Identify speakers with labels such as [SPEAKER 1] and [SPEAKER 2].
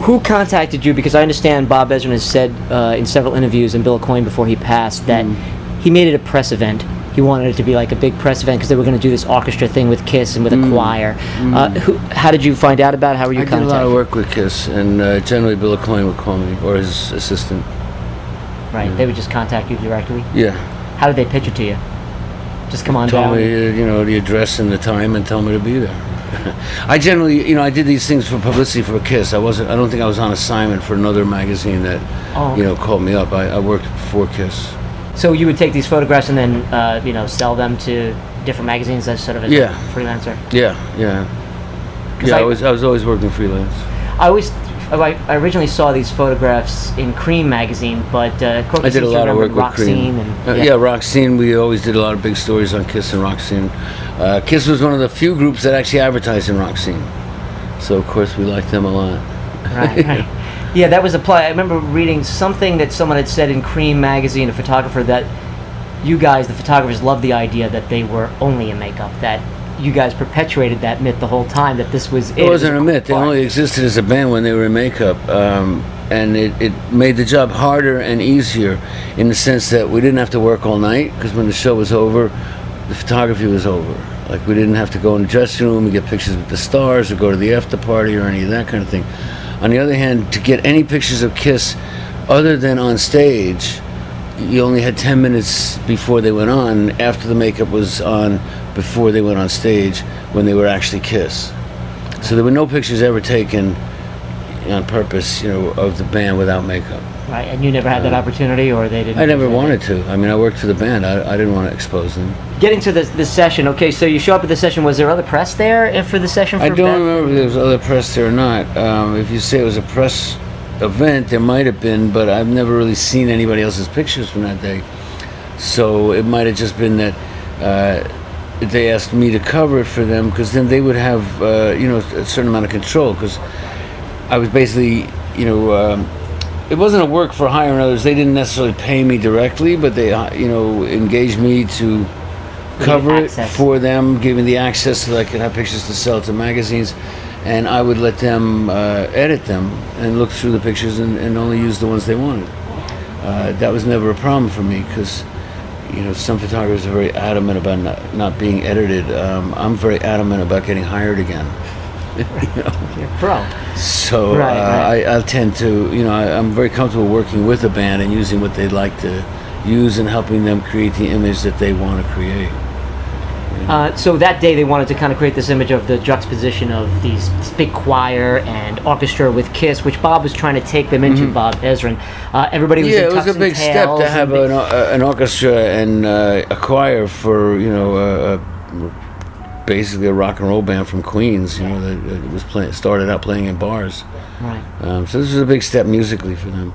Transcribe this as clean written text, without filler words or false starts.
[SPEAKER 1] Who contacted you? Because I understand Bob Ezrin has said in several interviews, and Bill Coyne before he passed, that he made it a press event. He wanted it to be like a big press event because they were going to do this orchestra thing with Kiss and with a choir. How did you find out about it? How were you contacted?
[SPEAKER 2] I did a lot of work with Kiss, and generally Bill Coyne would call me, or his assistant.
[SPEAKER 1] Right, they would just contact you directly?
[SPEAKER 2] Yeah.
[SPEAKER 1] How did they pitch it to you? Just come on
[SPEAKER 2] down?
[SPEAKER 1] Tell
[SPEAKER 2] me, the address and the time, and tell me to be there. I generally, I did these things for publicity for Kiss. I don't think I was on assignment for another magazine that, called me up. I worked for Kiss.
[SPEAKER 1] So you would take these photographs and then, sell them to different magazines as sort of a freelancer?
[SPEAKER 2] Yeah. Yeah, I was always working freelance.
[SPEAKER 1] I originally saw these photographs in Cream magazine, but
[SPEAKER 2] I did a lot of work with Cream. Rock Scene. We always did a lot of big stories on Kiss and Rock Scene. Kiss was one of the few groups that actually advertised in Rock Scene, so of course we liked them a lot.
[SPEAKER 1] Right. Yeah, that was a play. I remember reading something that someone had said in Cream magazine, a photographer, that you guys, the photographers, loved the idea that they were only in makeup, that you guys perpetuated that myth the whole time, that this was
[SPEAKER 2] it wasn't a myth. They only existed as a band when they were in makeup, and it made the job harder and easier in the sense that we didn't have to work all night, because when the show was over, the photography was over. Like, we didn't have to go in the dressing room and get pictures with the stars or go to the after party or any of that kind of thing. On the other hand, to get any pictures of Kiss other than on stage, you only had 10 minutes before they went on, after the makeup was on, before they went on stage, when they were actually Kiss. So there were no pictures ever taken on purpose, of the band without makeup.
[SPEAKER 1] Right, and you never had that opportunity, or they didn't?
[SPEAKER 2] I never wanted to. I mean, I worked for the band. I didn't want to expose them.
[SPEAKER 1] Getting to this session, okay, so you show up at the session. Was there other press there for the session?
[SPEAKER 2] I don't remember if there was other press there or not. If you say it was a press event, there might have been, but I've never really seen anybody else's pictures from that day. So it might have just been that they asked me to cover it for them, because then they would have, a certain amount of control, because I was basically, it wasn't a work for hire and others. They didn't necessarily pay me directly, but they, engaged me to cover it for them, give me the access so that I could have pictures to sell to magazines, and I would let them edit them and look through the pictures and only use the ones they wanted. That was never a problem for me, because some photographers are very adamant about not being edited. I'm very adamant about getting hired again.
[SPEAKER 1] You're a pro.
[SPEAKER 2] So I tend to, I'm very comfortable working with a band and using what they'd like to use and helping them create the image that they want to create.
[SPEAKER 1] So that day they wanted to kind of create this image of the juxtaposition of this big choir and orchestra with Kiss, which Bob was trying to take them into, Bob Ezrin. Everybody was in tux and tails. Yeah, it was a big step to have
[SPEAKER 2] an orchestra and a choir for, basically a rock and roll band from Queens, that was started out playing in bars.
[SPEAKER 1] Right.
[SPEAKER 2] So this was a big step musically for them.